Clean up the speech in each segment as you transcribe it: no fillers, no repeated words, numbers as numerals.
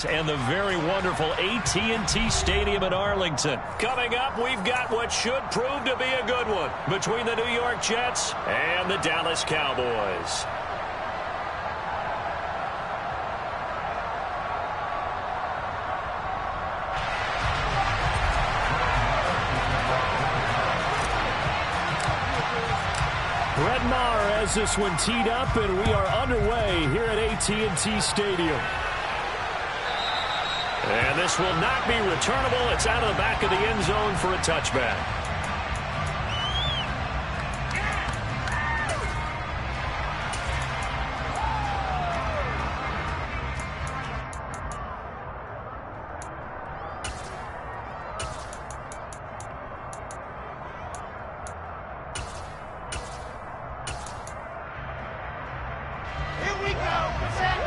And the very wonderful AT&T Stadium in Arlington. Coming up, we've got what should prove to be a good one between the New York Jets and the Dallas Cowboys. Brett Maher has this one teed up, and we are underway here at AT&T Stadium. And this will not be returnable. It's out of the back of the end zone for a touchback. Here we go. Set.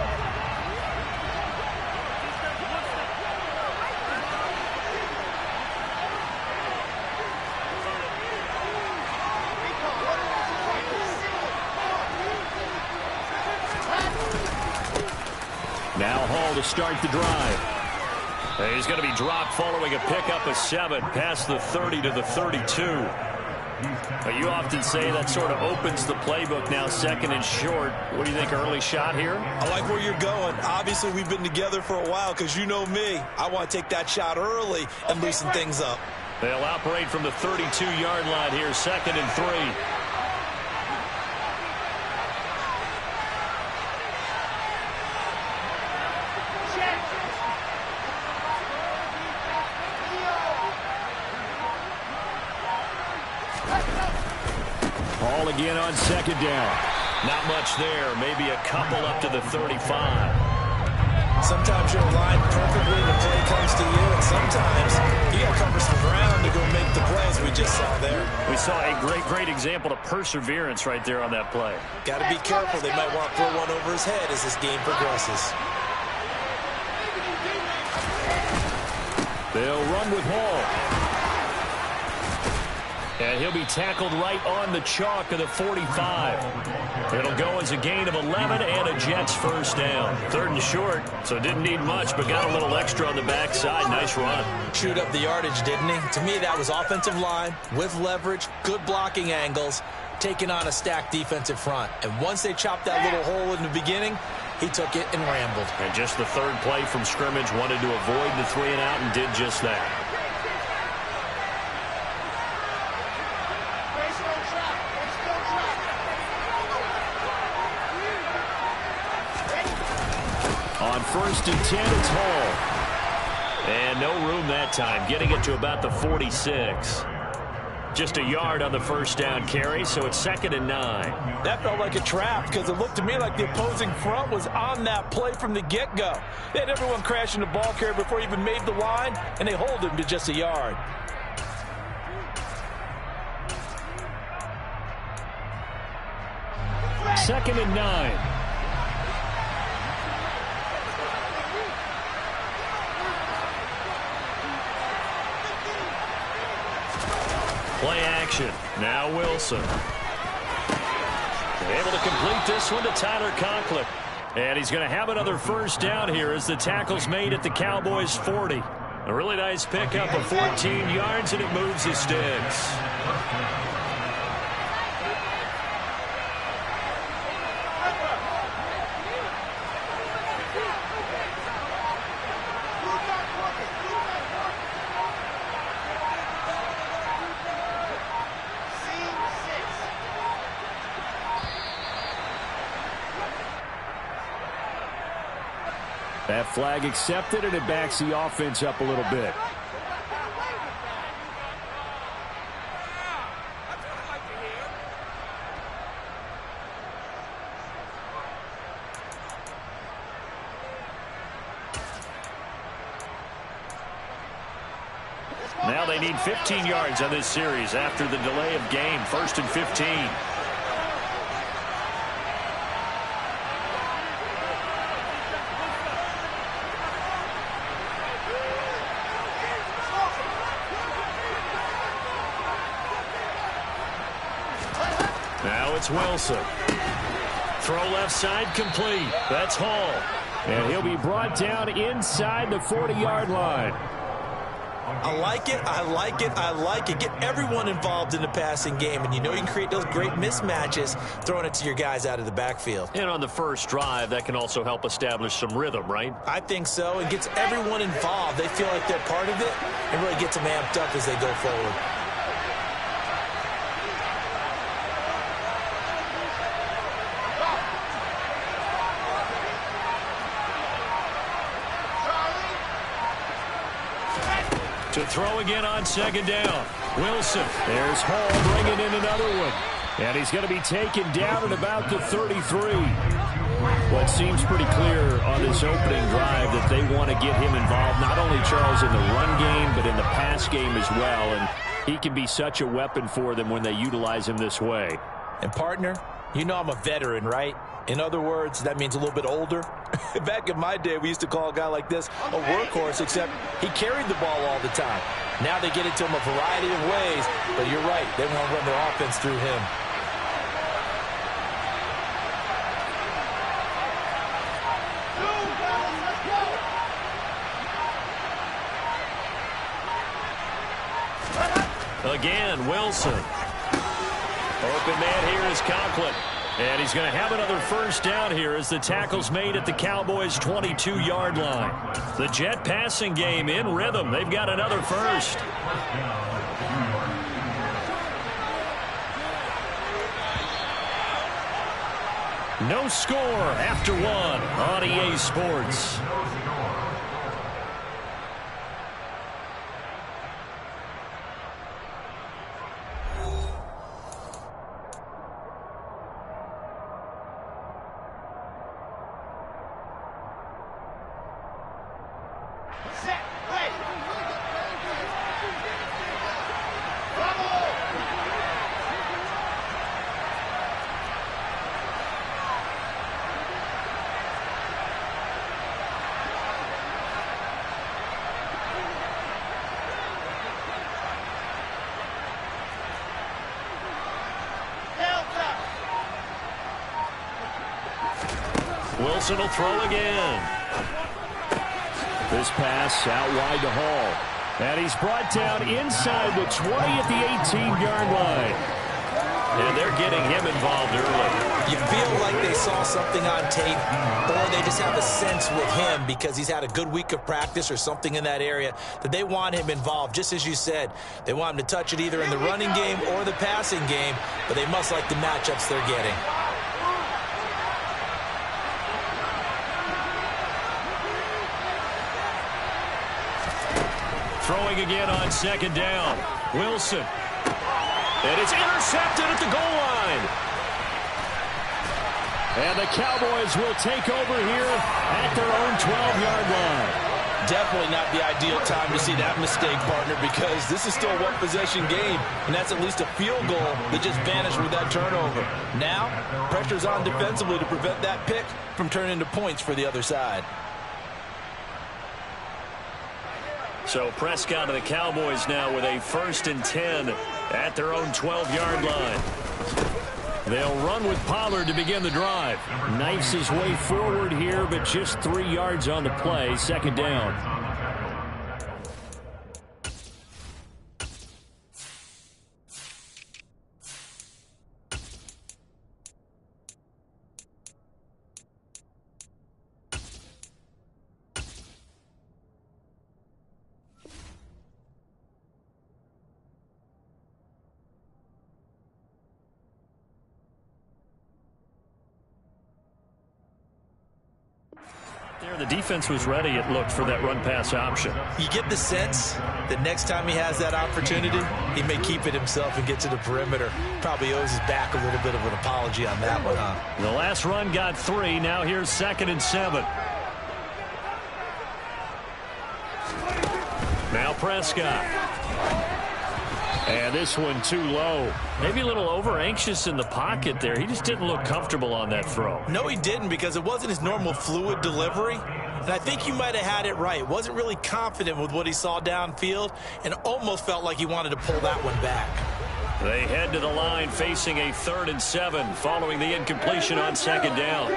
Now Hall to start the drive. He's going to be dropped following a pickup of 7 past the 30 to the 32. You often say that sort of opens the playbook now, second and short. What do you think, early shot here? I like where you're going. Obviously, we've been together for a while because you know me. I want to take that shot early and loosen things up. They'll operate from the 32-yard line here, second and 3. Ball again on second down. Not much there. Maybe a couple up to the 35. Sometimes you're aligned perfectly, the play comes to you, and sometimes you got to cover some ground to go make the plays we just saw there. We saw a great example of perseverance right there on that play. Got to be careful. They might want to throw one over his head as this game progresses. They'll run with Hall. And he'll be tackled right on the chalk of the 45. It'll go as a gain of 11 and a Jets first down. Third and short, so didn't need much, but got a little extra on the backside. Nice run. Chewed up the yardage, didn't he? To me, that was offensive line with leverage, good blocking angles, taking on a stacked defensive front. And once they chopped that little hole in the beginning, he took it and rambled. And just the third play from scrimmage, wanted to avoid the 3 and out and did just that. On first and 10, it's Hall. And no room that time, getting it to about the 46. Just a yard on the first down carry, so it's second and 9. That felt like a trap because it looked to me like the opposing front was on that play from the get-go. They had everyone crashing the ball carrier before he even made the line, and they hold him to just a yard. Second and 9. Play action. Now Wilson. Able to complete this one to Tyler Conklin. And he's going to have another first down here as the tackle's made at the Cowboys' 40. A really nice pickup of 14 yards, and it moves the sticks. That flag accepted, and it backs the offense up a little bit. Now they need 15 yards on this series after the delay of game. First and 15. Now it's Wilson. Throw left side complete. That's Hall. And he'll be brought down inside the 40-yard line. I like it, I like it, I like it. Get everyone involved in the passing game, and you know you can create those great mismatches throwing it to your guys out of the backfield. And on the first drive, that can also help establish some rhythm, right? I think so. It gets everyone involved. They feel like they're part of it and really gets them amped up as they go forward. To throw again on second down. Wilson. There's Hall bringing in another one. And he's going to be taken down at about the 33. Well, it seems pretty clear on this opening drive that they want to get him involved, not only, Charles, in the run game, but in the pass game as well. And he can be such a weapon for them when they utilize him this way. And, partner, you know I'm a veteran, right? In other words, that means a little bit older. Back in my day, we used to call a guy like this a workhorse, except he carried the ball all the time. Now they get it to him a variety of ways, but you're right. They want to run their offense through him. Again, Wilson. Open man here is Conklin. And he's going to have another first down here as the tackle's made at the Cowboys' 22-yard line. The Jet passing game in rhythm. They've got another first. No score after one on EA Sports. Wilson will throw again. This pass out wide to Hall. And he's brought down inside the 20 at the 18-yard line. And they're getting him involved early. You feel like they saw something on tape, or they just have a sense with him because he's had a good week of practice or something in that area that they want him involved. Just as you said, they want him to touch it either in the running game or the passing game, but they must like the matchups they're getting. Throwing again on second down. Wilson. And it's intercepted at the goal line. And the Cowboys will take over here at their own 12-yard line. Definitely not the ideal time to see that mistake, partner, because this is still a one-possession game, and that's at least a field goal that just vanished with that turnover. Now, pressure's on defensively to prevent that pick from turning into points for the other side. So Prescott and the Cowboys now with a 1st and 10 at their own 12-yard line. They'll run with Pollard to begin the drive. Knifes his way forward here, but just 3 yards on the play. Second down. The defense was ready, it looked, for that run-pass option. You get the sense that next time he has that opportunity, he may keep it himself and get to the perimeter. Probably owes his back a little bit of an apology on that one, huh? The last run got 3. Now here's 2nd and 7. Now Prescott. And this one too low. Maybe a little over-anxious in the pocket there. He just didn't look comfortable on that throw. No, he didn't, because it wasn't his normal fluid delivery. And I think you might have had it right. Wasn't really confident with what he saw downfield and almost felt like he wanted to pull that one back. They head to the line facing a 3rd and 7 following the incompletion on 2nd down.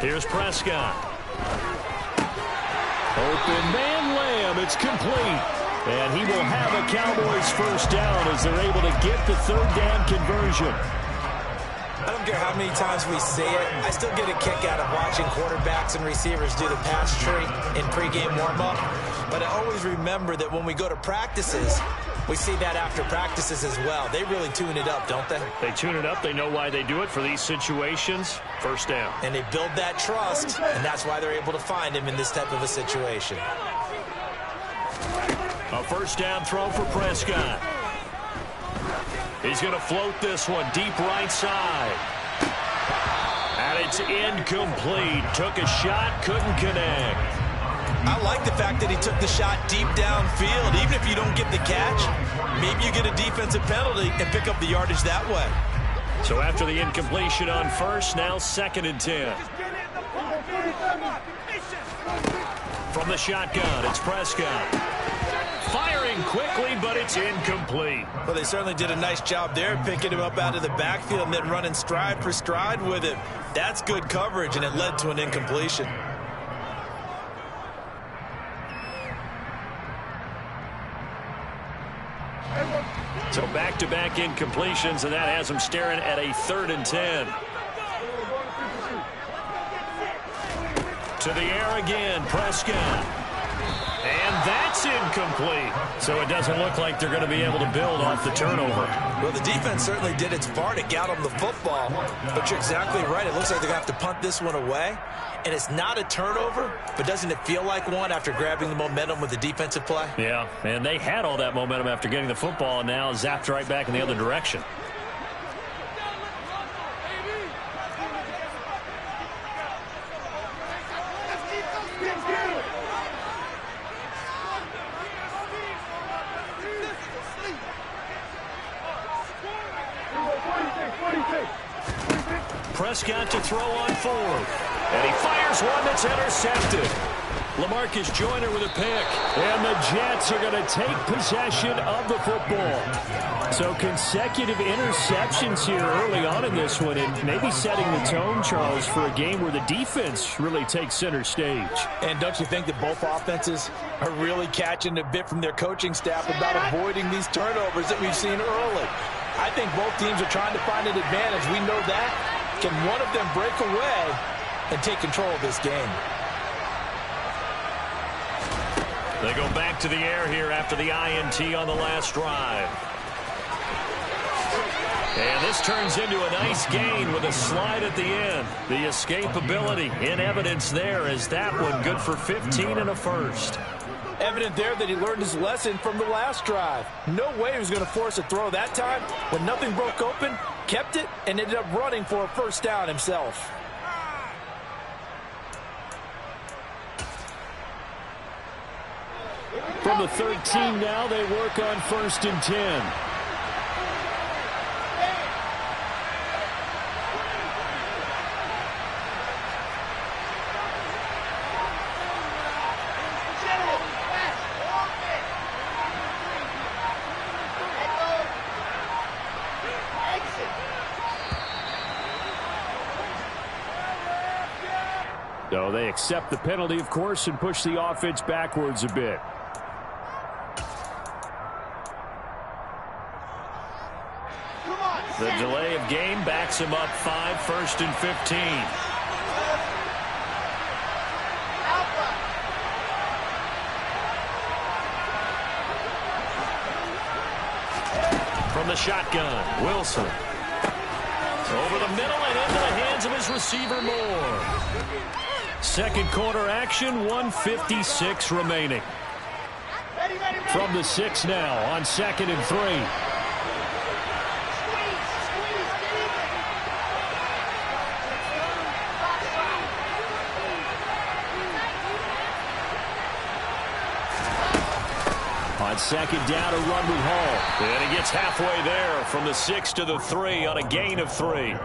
Here's Prescott. Open man Lamb. It's complete. And he will have a Cowboys first down as they're able to get the third down conversion. I don't care how many times we say it, I still get a kick out of watching quarterbacks and receivers do the pass tree in pregame warm-up. But I always remember that when we go to practices, we see that after practices as well. They really tune it up, don't they? They tune it up. They know why they do it for these situations. First down. And they build that trust, and that's why they're able to find him in this type of a situation. A first down throw for Prescott. He's going to float this one deep right side. And it's incomplete. Took a shot, couldn't connect. I like the fact that he took the shot deep downfield. Even if you don't get the catch, maybe you get a defensive penalty and pick up the yardage that way. So after the incompletion on first, now 2nd and 10. From the shotgun, it's Prescott. Firing quickly, but it's incomplete. Well, they certainly did a nice job there, picking him up out of the backfield and then running stride for stride with him. That's good coverage, and it led to an incompletion. So back-to-back incompletions, and that has him staring at a 3rd and 10. To the air again, Prescott. And that's incomplete. So it doesn't look like they're going to be able to build off the turnover. Well, the defense certainly did its part to get them the football. But you're exactly right. It looks like they're going to have to punt this one away. And it's not a turnover, but doesn't it feel like one after grabbing the momentum with the defensive play? Yeah, and they had all that momentum after getting the football, and now zapped right back in the other direction. Prescott to throw on 4th. And he fires one that's intercepted. LaMarcus Joyner with a pick. And the Jets are going to take possession of the football. So consecutive interceptions here early on in this one, and maybe setting the tone, Charles, for a game where the defense really takes center stage. And don't you think that both offenses are really catching a bit from their coaching staff about avoiding these turnovers that we've seen early? I think both teams are trying to find an advantage. We know that. Can one of them break away and take control of this game? They go back to the air here after the INT on the last drive. And this turns into a nice gain with a slide at the end. The escapability in evidence there as that one good for 15 and a first. Evident there that he learned his lesson from the last drive. No way he was going to force a throw that time. When nothing broke open, kept it, and ended up running for a first down himself. From the 13 now, they work on 1st and 10. So they accept the penalty, of course, and push the offense backwards a bit. The delay of game backs him up 5, 1st and 15. From the shotgun, Wilson. Over the middle and into the hands of his receiver Moore. Second quarter action, 1:56 remaining. From the 6 now on 2nd and 3. On 2nd down, a run with Hall. And he gets halfway there from the 6 to the 3 on a gain of 3.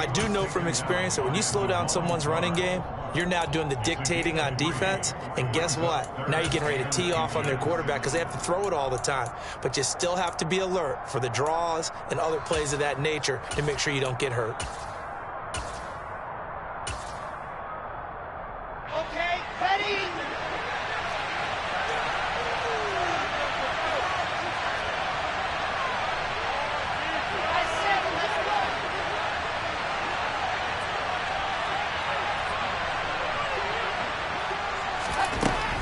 I do know from experience that when you slow down someone's running game, you're now doing the dictating on defense. And guess what? Now you're getting ready to tee off on their quarterback because they have to throw it all the time. But you still have to be alert for the draws and other plays of that nature to make sure you don't get hurt.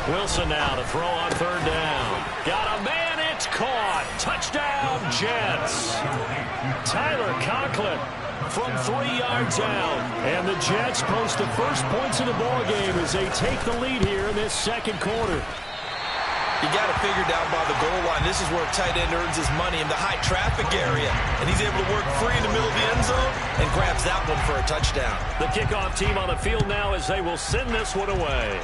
Wilson now to throw on third down. Got a man, it's caught. Touchdown, Jets. Tyler Conklin from 3 yards out. And the Jets post the first points of the ball game as they take the lead here in this second quarter. You got to figure down by the goal line. This is where a tight end earns his money in the high traffic area. And he's able to work free in the middle of the end zone and grabs that one for a touchdown. The kickoff team on the field now as they will send this one away.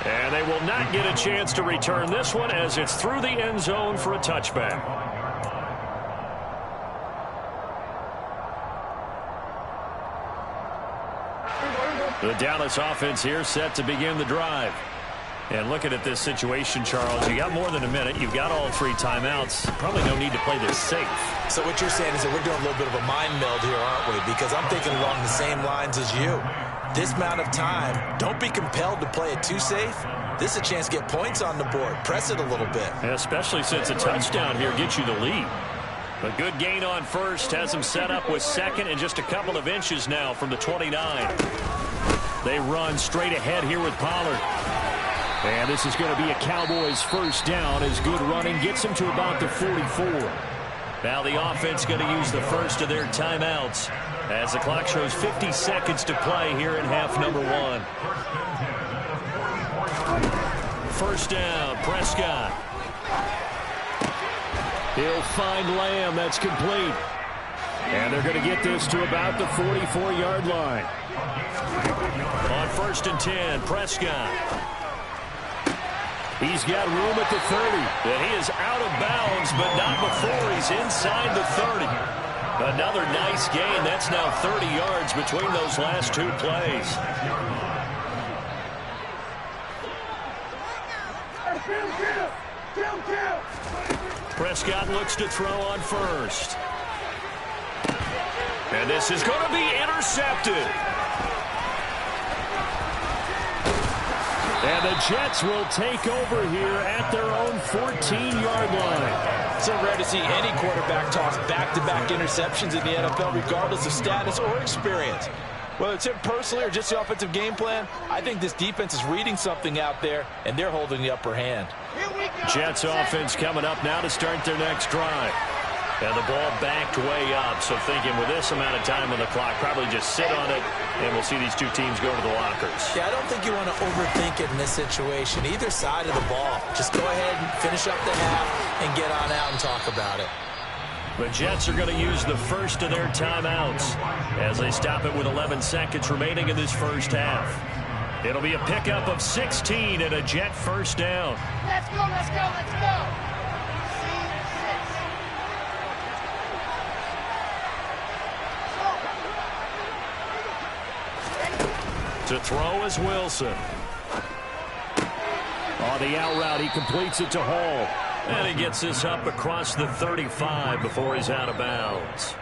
And they will not get a chance to return this one as it's through the end zone for a touchback. The Dallas offense here set to begin the drive. And looking at this situation, Charles, you got more than a minute. You've got all 3 timeouts. Probably no need to play this safe. So what you're saying is that we're doing a little bit of a mind meld here, aren't we? Because I'm thinking along the same lines as you. This amount of time, don't be compelled to play it too safe. This is a chance to get points on the board. Press it a little bit. And especially since a touchdown here gets you the lead. A good gain on first has them set up with second and just a couple of inches now from the 29. They run straight ahead here with Pollard. And this is going to be a Cowboys first down as good running gets them to about the 44. Now the offense going to use the first of their timeouts as the clock shows 50 seconds to play here in half number 1. First down, Prescott. He'll find Lamb. That's complete. And they're going to get this to about the 44-yard line. On first and 10, Prescott. He's got room at the 30. And he is out of bounds, but not before he's inside the 30. Another nice gain. That's now 30 yards between those last 2 plays. Prescott looks to throw on first. And this is going to be intercepted. And the Jets will take over here at their own 14-yard line. So rare to see any quarterback toss back-to-back interceptions in the NFL, regardless of status or experience. Whether it's him personally or just the offensive game plan, I think this defense is reading something out there, and they're holding the upper hand. Jets offense coming up now to start their next drive. And the ball backed way up, so thinking with this amount of time on the clock, probably just sit on it, and we'll see these 2 teams go to the lockers. Yeah, I don't think you want to overthink it in this situation. Either side of the ball. Just go ahead and finish up the half and get on out and talk about it. The Jets are going to use the first of their timeouts as they stop it with 11 seconds remaining in this first half. It'll be a pickup of 16 and a Jet first down. Let's go, let's go, let's go. To throw is Wilson. On the out route, he completes it to Hall. And he gets this up across the 35 before he's out of bounds.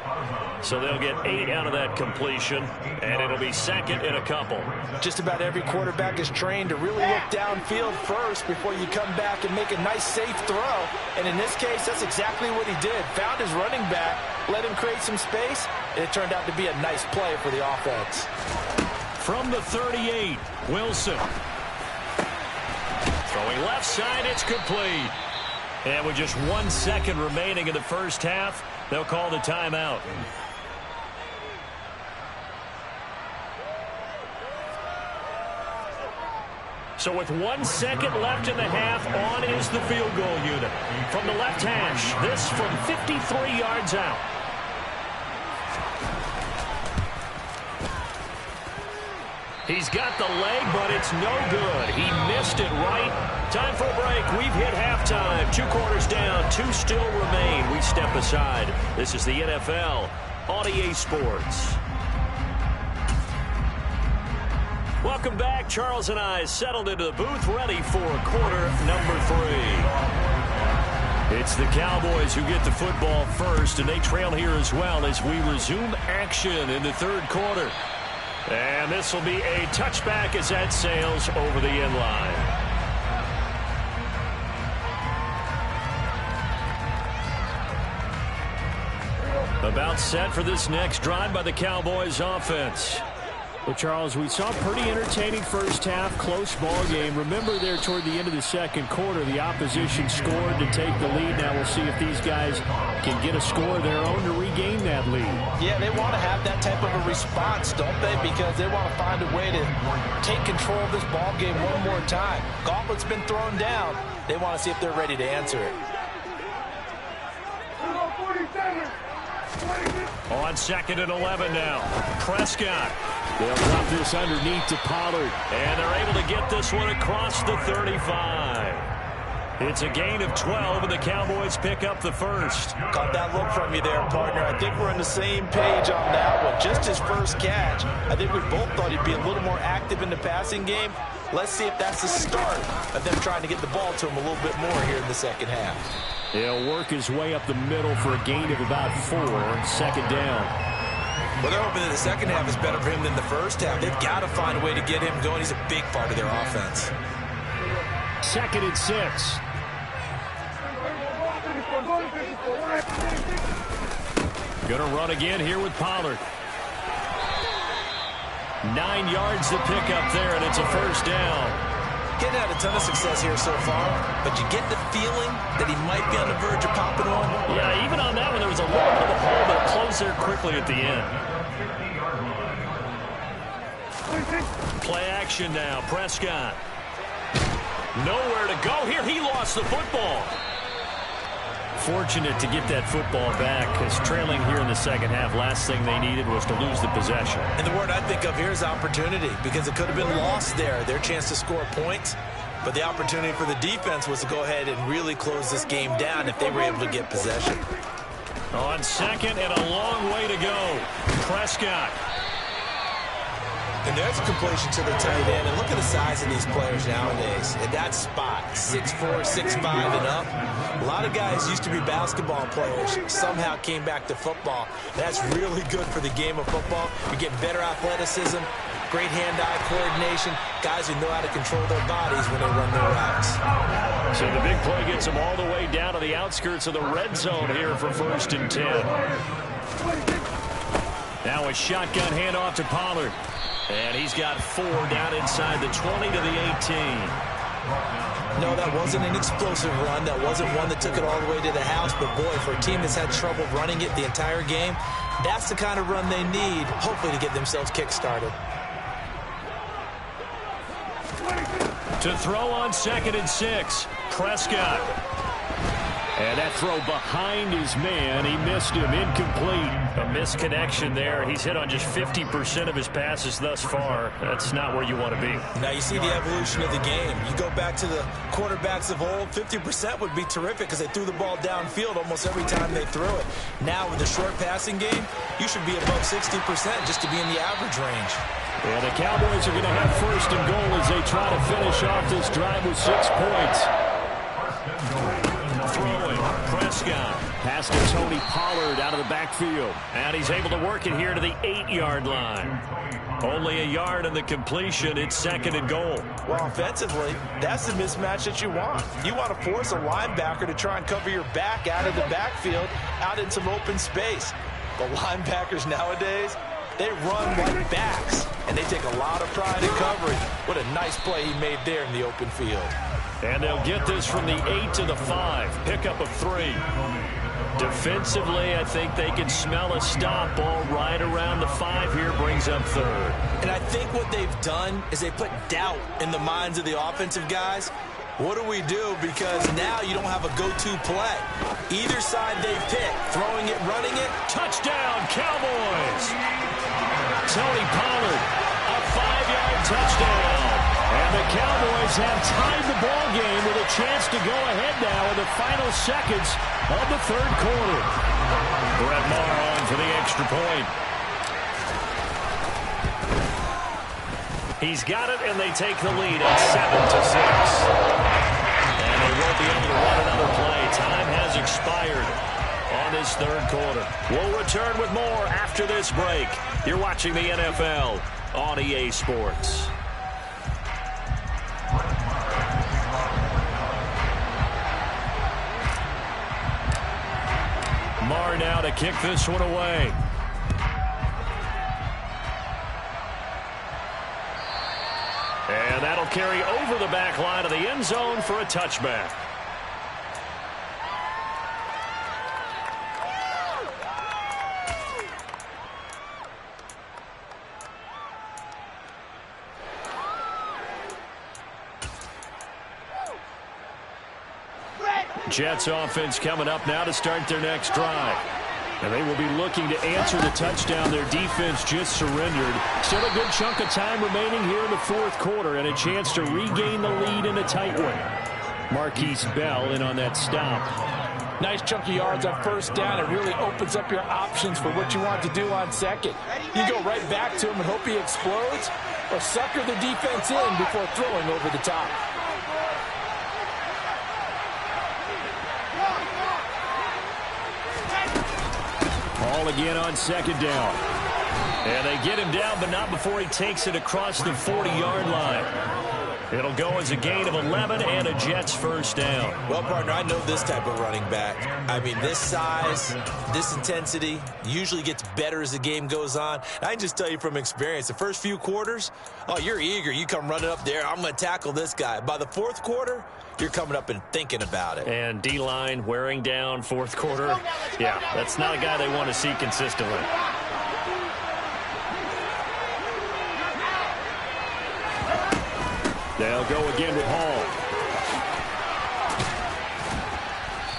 So they'll get 8 out of that completion, and it'll be second in a couple. Just about every quarterback is trained to really look downfield first before you come back and make a nice, safe throw. And in this case, that's exactly what he did. Found his running back, let him create some space, and it turned out to be a nice play for the offense. From the 38, Wilson. Throwing left side, it's complete. And with just 1 second remaining in the first half, they'll call the timeout. So with 1 second left in the half, on is the field goal unit. From the left hash, this from 53 yards out. He's got the leg, but it's no good. He missed it right. Time for a break. We've hit halftime. 2 quarters down. 2 still remain. We step aside. This is the NFL on EA Sports. Welcome back. Charles and I settled into the booth, ready for quarter number 3. It's the Cowboys who get the football first, and they trail here as well as we resume action in the third quarter. And this will be a touchback as that sails over the end line. About set for this next drive by the Cowboys offense. Well, Charles, we saw a pretty entertaining first half, close ball game. Remember there toward the end of the second quarter, the opposition scored to take the lead. Now we'll see if these guys can get a score of their own to regain that lead. Yeah, they want to have that type of a response, don't they? Because they want to find a way to take control of this ball game one more time. Gauntlet's been thrown down. They want to see if they're ready to answer it. On 2nd and 11 now. Prescott. They'll drop this underneath to Pollard. And they're able to get this one across the 35. It's a gain of 12, and the Cowboys pick up the first. Caught that look from you there, partner. I think we're on the same page on that one. Just his first catch. I think we both thought he'd be a little more active in the passing game. Let's see if that's the start of them trying to get the ball to him a little bit more here in the second half. He'll work his way up the middle for a gain of about 4. Second down. Well, they're hoping that the second half is better for him than the first half. They've got to find a way to get him going. He's a big part of their offense. 2nd and 6. Gonna run again here with Pollard. 9 yards to pick up there, and it's a first down. Getting had a ton of success here so far, but you get the feeling that he might be on the verge of popping one. Yeah, even on that one, there was a little bit of a hole, but it closed there quickly at the end. Play action now. Prescott. Nowhere to go here. He lost the football. Fortunate to get that football back, because trailing here in the second half, last thing they needed was to lose the possession. And the word I think of here is opportunity, because it could have been lost there, their chance to score points. But the opportunity for the defense was to go ahead and really close this game down if they were able to get possession. On 2nd and a long way to go. Prescott. And there's a completion to the tight end. And look at the size of these players nowadays. At that spot, 6'4", 6'5", and up. A lot of guys used to be basketball players, somehow came back to football. That's really good for the game of football. You get better athleticism, great hand-eye coordination, guys who know how to control their bodies when they run their routes. So the big play gets them all the way down to the outskirts of the red zone here for 1st and 10. Now a shotgun handoff to Pollard. And he's got 4 down inside the 20 to the 18. No, that wasn't an explosive run. That wasn't one that took it all the way to the house. But, boy, for a team that's had trouble running it the entire game, that's the kind of run they need, hopefully, to get themselves kick-started. To throw on 2nd and 6. Prescott. And that throw behind his man. He missed him. Incomplete. A misconnection there. He's hit on just 50% of his passes thus far. That's not where you want to be. Now you see the evolution of the game. You go back to the quarterbacks of old, 50% would be terrific because they threw the ball downfield almost every time they threw it. Now with the short passing game, you should be above 60% just to be in the average range. Yeah, the Cowboys are going to have 1st and goal as they try to finish off this drive with 6 points. Throwing, Prescott. Pass to Tony Pollard out of the backfield. And he's able to work it here to the 8-yard line. Only a yard on the completion. It's 2nd and goal. Well, offensively, that's the mismatch that you want. You want to force a linebacker to try and cover your back out of the backfield, out in some open space. But linebackers nowadays, they run like backs, and they take a lot of pride in coverage. What a nice play he made there in the open field. And they'll get this from the 8 to the 5. Pickup of 3. Defensively, I think they can smell a stop. Ball right around the 5 here, brings up 3rd. And I think what they've done is they put doubt in the minds of the offensive guys. What do we do? Because now you don't have a go-to play. Either side they pick, throwing it, running it. Touchdown, Cowboys! Tony Pollard, a 5-yard touchdown. And the Cowboys have tied the ball game with a chance to go ahead now in the final seconds of the 3rd quarter. Brett Maher on for the extra point. He's got it, and they take the lead at 7-6. And they won't be able to run another play. Time has expired on this 3rd quarter. We'll return with more after this break. You're watching the NFL on EA Sports. Maher now to kick this one away. carry over the back line of the end zone for a touchback. Jets offense coming up now to start their next drive. And they will be looking to answer the touchdown their defense just surrendered. Still a good chunk of time remaining here in the fourth quarter and a chance to regain the lead in a tight one. Marquise Bell in on that stop. Nice chunk of yards on first down. It really opens up your options for what you want to do on second. You go right back to him and hope he explodes, or sucker the defense in before throwing over the top. Ball again on second down. And they get him down, but not before he takes it across the 40-yard line. It'll go as a gain of 11 and a Jets first down. Well, partner, I know this type of running back. I mean, this size, this intensity usually gets better as the game goes on. I can just tell you from experience, the first few quarters, oh, you're eager. You come running up there, I'm going to tackle this guy. By the fourth quarter, you're coming up and thinking about it. And D-line wearing down fourth quarter. Yeah, that's not a guy they want to see consistently. They'll go again with Hall.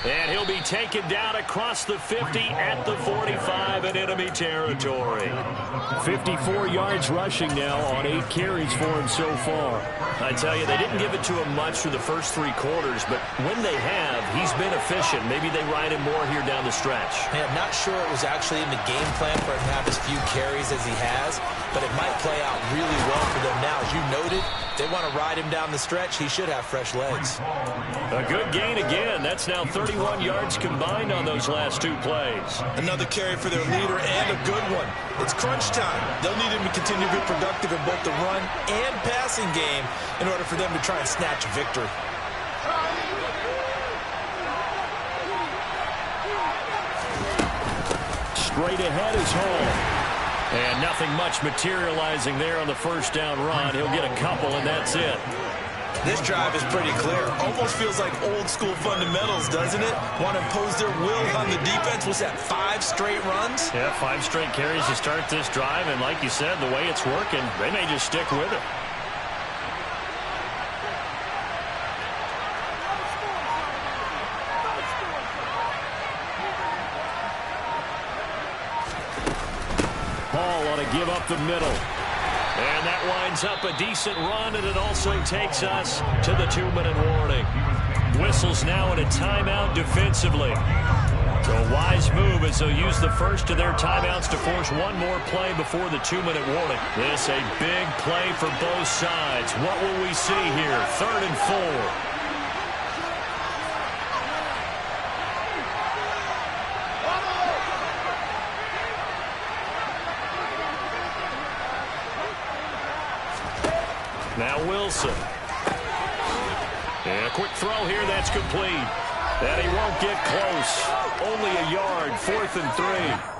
And he'll be taken down across the 50 at the 45 in enemy territory. 54 yards rushing now on 8 carries for him so far. I tell you, they didn't give it to him much through the first 3 quarters, but when they have, he's been efficient. Maybe they ride him more here down the stretch. Hey, I'm not sure it was actually in the game plan for him to have as few carries as he has, but it might play out really well for them now. As you noted, they want to ride him down the stretch. He should have fresh legs. A good gain again. That's now 31 yards combined on those last 2 plays. Another carry for their leader and a good one. It's crunch time. They'll need him to continue to be productive in both the run and passing game in order for them to try and snatch a victory. Straight ahead is Hall. And nothing much materializing there on the first down run. He'll get a couple, and that's it. This drive is pretty clear. Almost feels like old school fundamentals, doesn't it? Want to impose their will on the defense. Was that 5 straight runs? Yeah, 5 straight carries to start this drive. And like you said, the way it's working, they may just stick with it. Give up the middle. And that winds up a decent run, and it also takes us to the 2-minute warning. Whistles now in a timeout defensively. So a wise move as they'll use the first of their timeouts to force one more play before the 2-minute warning. This a big play for both sides. What will we see here? 3rd and 4. Now Wilson. And a quick throw here, that's complete. And he won't get close. Only a yard, 4th and 3.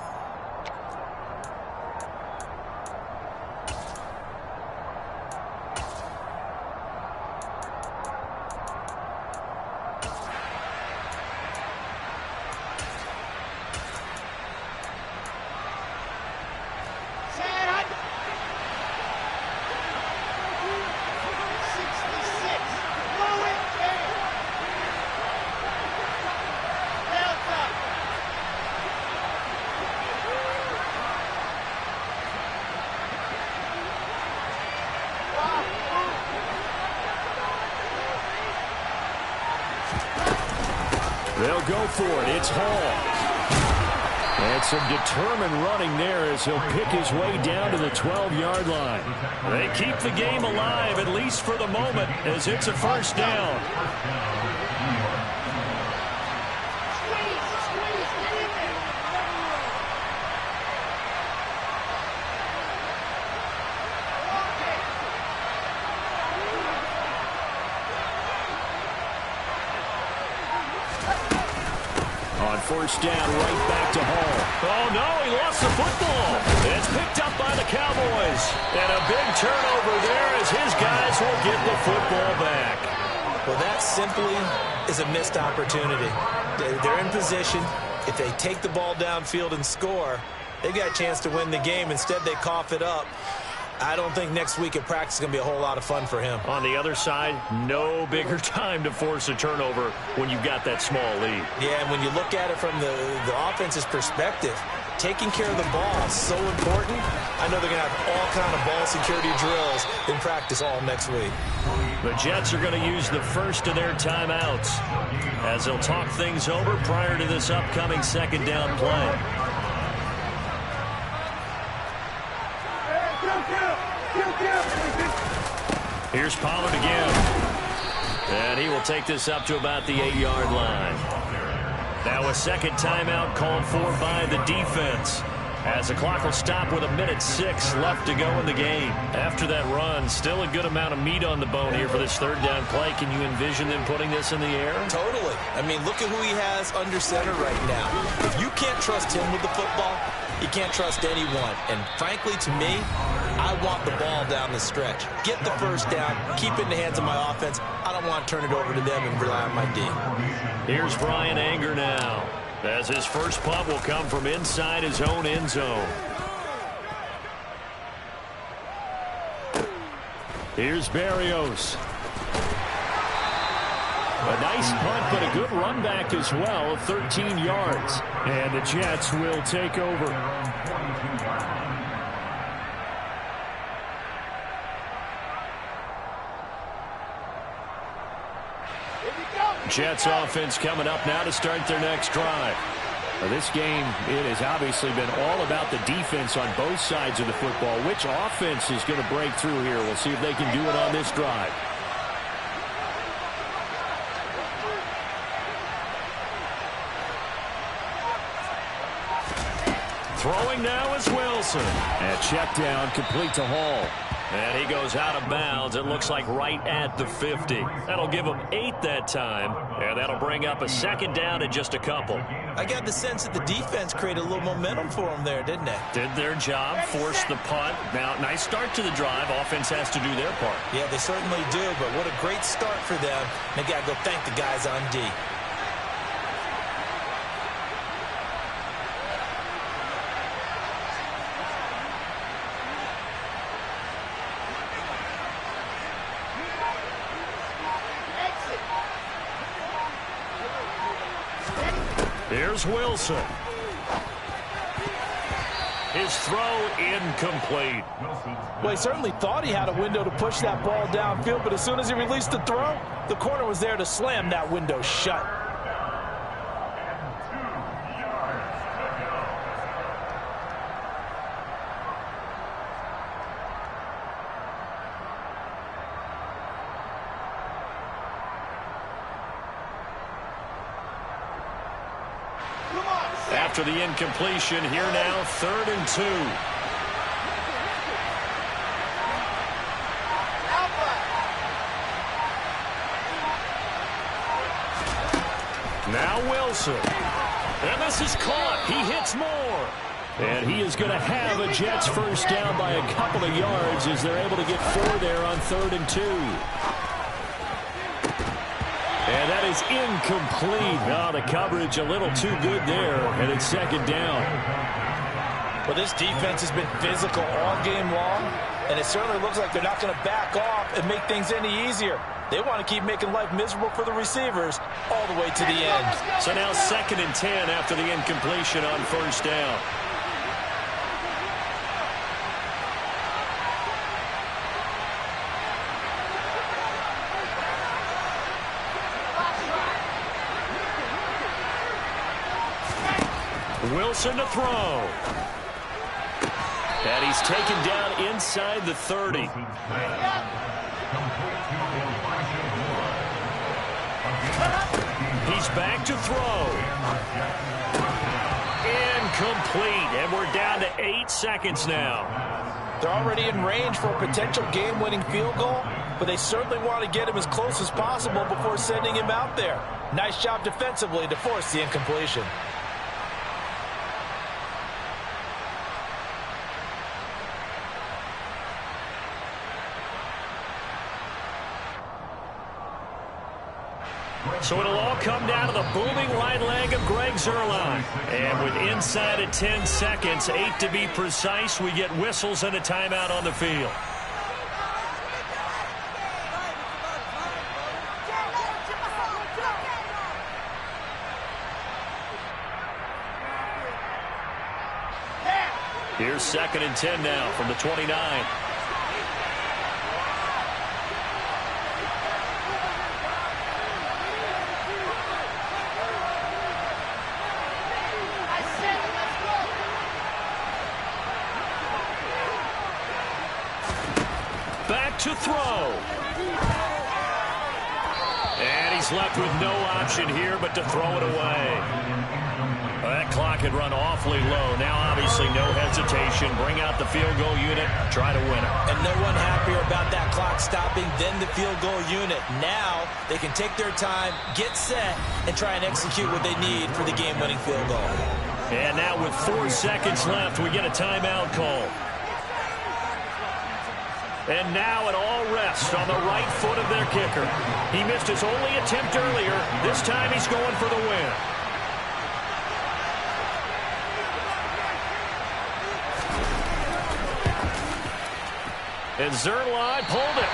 They'll go for it. It's Hall. And some determined running there as he'll pick his way down to the 12-yard line. They keep the game alive, at least for the moment, as it's a first down. First down, right back to Hall. Oh, no, he lost the football. It's picked up by the Cowboys. And a big turnover there as his guys Jets will get the football back. Well, that simply is a missed opportunity. They're in position. If they take the ball downfield and score, they got a chance to win the game. Instead, they cough it up. I don't think next week at practice is going to be a whole lot of fun for him. On the other side, no bigger time to force a turnover when you've got that small lead. Yeah, and when you look at it from the offense's perspective, taking care of the ball is so important. I know they're going to have all kind of ball security drills in practice all next week. The Jets are going to use the first of their timeouts as they'll talk things over prior to this upcoming second down play. Here's Pollard again. And he will take this up to about the 8-yard line. Now a second timeout called for by the defense, as the clock will stop with 1:06 left to go in the game. After that run, still a good amount of meat on the bone here for this third down play. Can you envision them putting this in the air? Totally. I mean, look at who he has under center right now. If you can't trust him with the football, you can't trust anyone. And frankly, to me, I want the ball down the stretch. Get the first down, keep it in the hands of my offense. I don't want to turn it over to them and rely on my D. Here's Brian Anger now, as his first punt will come from inside his own end zone. Here's Berrios. A nice punt, but a good run back as well of 13 yards. And the Jets will take over. Jets offense coming up now to start their next drive. Now this game, it has obviously been all about the defense on both sides of the football. Which offense is going to break through here? We'll see if they can do it on this drive. Throwing now is Wilson. And check down, complete to Hall. And he goes out of bounds, it looks like right at the 50. That'll give him 8 that time, and that'll bring up a second down and just a couple. I got the sense that the defense created a little momentum for him there, didn't it? Did their job, forced the punt. Now, nice start to the drive. Offense has to do their part. Yeah, they certainly do, but what a great start for them. They got to go thank the guys on D. Here's Wilson. His throw incomplete. Well, he certainly thought he had a window to push that ball downfield, but as soon as he released the throw, the corner was there to slam that window shut. After the incompletion, here now, 3rd and 2. Now Wilson. And this is caught. He hits more. And he is going to have a Jets first down by a couple of yards as they're able to get 4 there on 3rd and 2. And that is incomplete. Oh, the coverage a little too good there, and it's second down. Well, this defense has been physical all game long, and it certainly looks like they're not going to back off and make things any easier. They want to keep making life miserable for the receivers all the way to the end. So now 2nd and 10 after the incompletion on first down. Wilson to throw. And he's taken down inside the 30. He's back to throw. Incomplete. And we're down to 8 seconds now. They're already in range for a potential game-winning field goal, but they certainly want to get him as close as possible before sending him out there. Nice job defensively to force the incompletion. So it'll all come down to the booming right leg of Greg Zuerlein. And with inside of 10 seconds, 8 to be precise, we get whistles and a timeout on the field. Here's 2nd and 10 now from the 29. Back to throw. And he's left with no option here but to throw it away. That clock had run awfully low. Now, obviously, no hesitation. Bring out the field goal unit. Try to win it. And no one happier about that clock stopping than the field goal unit. Now, they can take their time, get set, and try and execute what they need for the game-winning field goal. And now with 4 seconds left, we get a timeout call. And now it all rests on the right foot of their kicker. He missed his only attempt earlier. This time he's going for the win. And Zuerlein pulled it.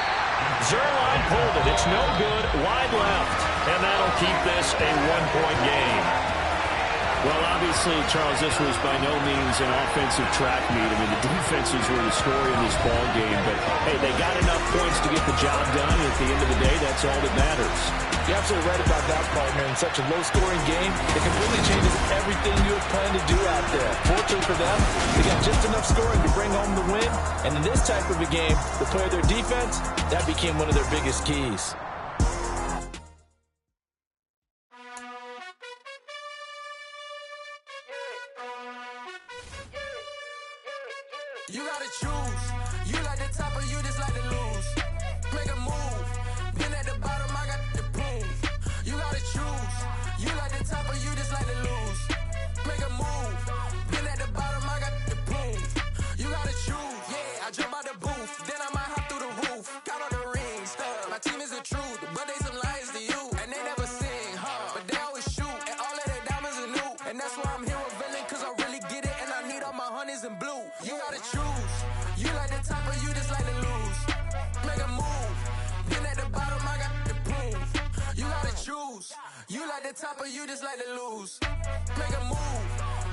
Zuerlein pulled it. It's no good. Wide left. And that'll keep this a 1-point game. Well, obviously, Charles, this was by no means an offensive track meet. I mean, the defenses were the story in this ball game. But, hey, they got enough points to get the job done. And at the end of the day, that's all that matters. You're absolutely right about that, partner. In such a low-scoring game, it completely changes everything you had planned to do out there. Fortunately for them, they got just enough scoring to bring home the win. And in this type of a game, the play of their defense, that became one of their biggest keys. You gotta choose. You like the top or you just like to lose. Make a move. Been at the bottom, I got the proof. You gotta choose. You like the top or you just like to lose. Make a move. Been at the bottom, I got the proof. You gotta choose. Yeah, I jump out the booth. Then I might hop through the roof. Count all the rings. My team is the truth, but they some liars to you. And they never sing, but they always shoot. And all of their diamonds are new. And that's why I'm here revealing, cause I really get it. And I need all my honeys in blue. You gotta choose. You like the top or you just like to lose. Make a move. Been at the bottom, I got the proof. You gotta choose. You like the top or you just like to lose. Make a move.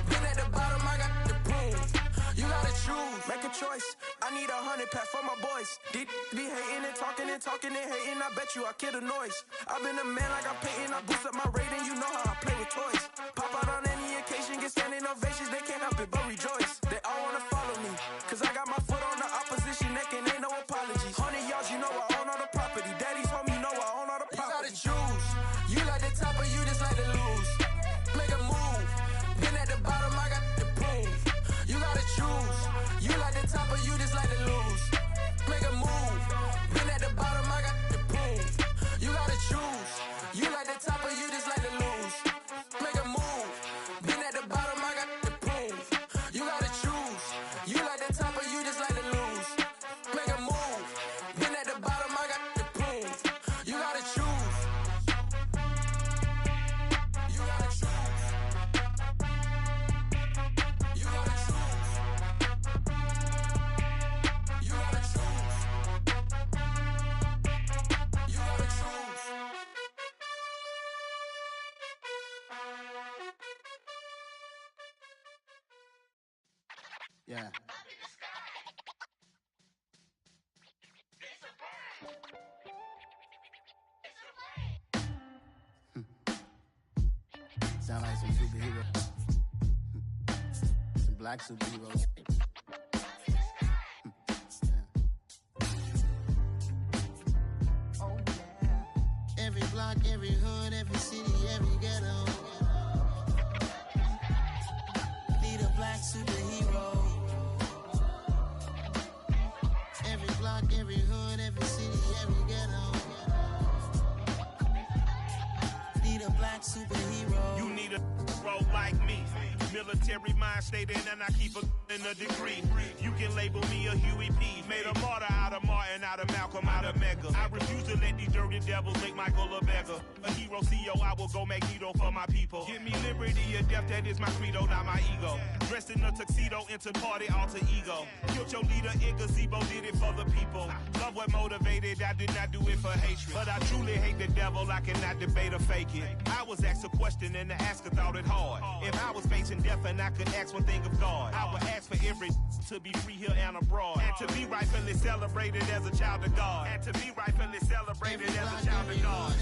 Been at the bottom, I got the proof. You gotta choose. Make a choice. I need 100 pack for my boys. Be hating and talking and hating. I bet you I kill the noise. I've been a man like I'm Peyton. I boost up my rating. You know how I play with toys. Pop out on any occasion, get standing ovations. They can't help it but rejoice. They all wanna follow me, cause I got my foot on the opposition neck and ain't no apologies. 100 yards, you know I own all the property. Daddy's home, you know I own all the property. You gotta choose. You like the top or you just like to lose. Make a move. Been at the bottom, I got the proof. You gotta choose. You like the top or you just like to lose. Make a move. Been at the bottom, I got the proof. You gotta choose. You like the top or you just like to lose. Make a move. Been at the bottom, I got the proof. You gotta choose. You like the top or you just like to lose. Make a move. Been at the bottom, I got the proof. You gotta choose. You gotta choose. You gotta choose. You gotta choose. You gotta choose. Yeah. Sound like some superheroes. Some black superheroes. Oh, yeah. Every block, every hood, every city, every ghetto. Need a black superhero. Every block, every hood, every city, every ghetto. Need a black superhero. You need a role like me. Military mind state in and I keep a in a degree. You can label me a Huey P. Made a martyr out of Martin, out of Malcolm, out of Mega. I refuse to let these dirty devils make Michael a beggar. A hero CEO, I will go Magneto for my people. Give me liberty or death, that is my credo, not my ego. Dressed in a tuxedo, into party, alter ego. Killed your leader in gazebo, did it for the people. Love what motivated, I did not do it for hatred. But I truly hate the devil, I cannot debate or fake it. I was asked a question and the asker thought it hard. If I was facing death and I could ask one thing of God, I would ask for every to be free here and abroad, and to be rightfully celebrated as a child of God, and to be rightfully celebrated as a child of God.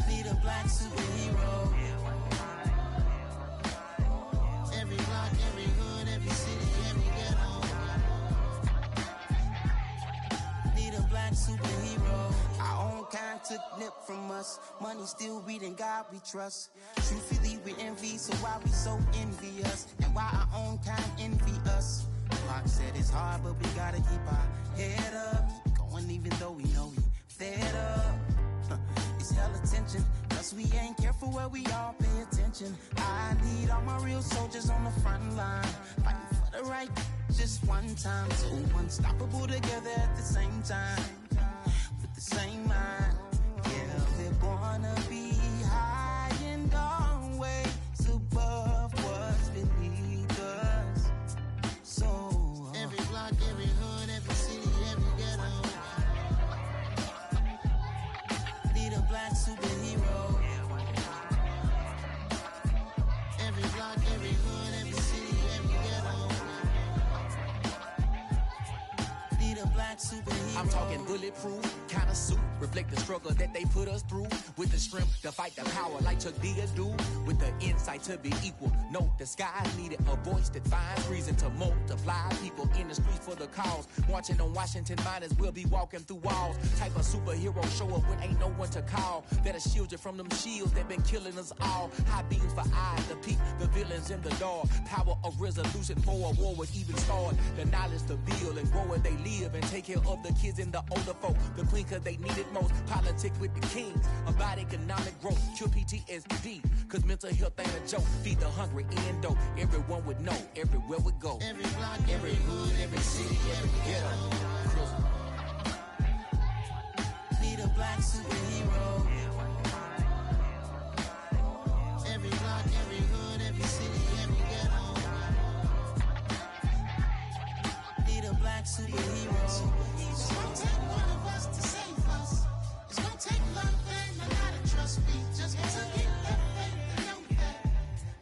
Need a black superhero. Every block, every hood, every city, every ghetto. Need a black superhero. Our own kind took nip from us. Money still reading, God we trust. Truthfully we envy, so why we so envious? And why our own kind envy us? Mark said it's hard, but we gotta keep our head up. Keep going even though we know we fed up. It's hell attention, cause we ain't careful where we all pay attention. I need all my real soldiers on the front line, fighting for the right just one time. So unstoppable together at the same time, with the same mind. Yeah, we're gonna be high and always above what's beneath us. So every block, every hood, every city, every ghetto. Need a black superhero. Every block, every hood, every city, every ghetto. Need a black superhero. I'm talking bulletproof kind of suit, reflect the struggle that they put us through, with the strength to fight the power like Chuck D do, with the insight to be equal. No disguise needed, a voice that finds reason to multiply people in the streets for the cause. Marching on Washington, might as well be walking through walls. Type of superhero show up when ain't no one to call, that'll shield you from them shields that been killing us all. High beams for eyes to peek the villains in the dark. Power of resolution for a war would even start. The knowledge to build and grow where they live, and take care of the kids and the older folk. The queen cause they need it most. Politics with the kings about economic growth. Cure PTSD cause mental health ain't a joke. Feed the hungry in dope. Everyone would know everywhere we go. Every block, every hood, every city, every ghetto. Need a black superhero. Every block, every hood, every city, every ghetto. Need a black superhero. It's gonna take one of us to save us. It's gonna take love and a lot of trust. We just got to get that faith and know that.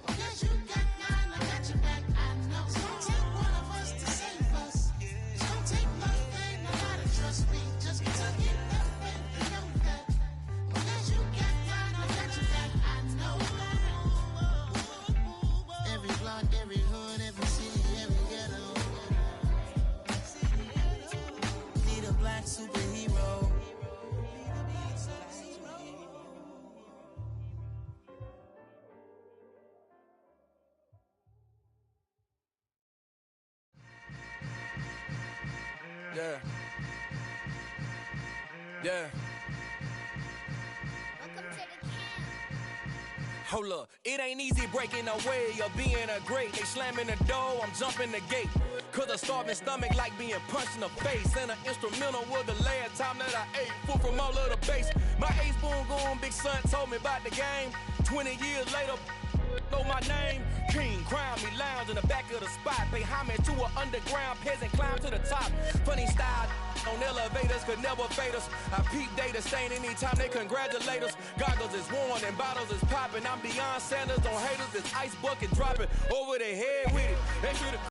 Because you got mine, I got your back, I know. It's gonna take one of us to save us. It's gonna take love and a lot of trust. We just got to get that faith and know that. Because you got mine, I got your back, I know. Every block, every hood, every city, every ghetto. Need a black superhero. Yeah. Yeah. Hold up, it ain't easy breaking away or being a great. They slamming the door, I'm jumping the gate. Cause a starving stomach like being punched in the face. And an instrumental was the last time that I ate food from all of the base. My ace spoon going big son told me about the game. 20 years later, know my name. King, crown me, lounge in the back of the spot. Pay homage to an underground peasant, climb to the top. Funny style on elevators could never fade us. I peep data stain anytime they congratulate us. Goggles is worn and bottles is popping. I'm beyond Sanders on haters, this ice bucket dropping over their head with it. They should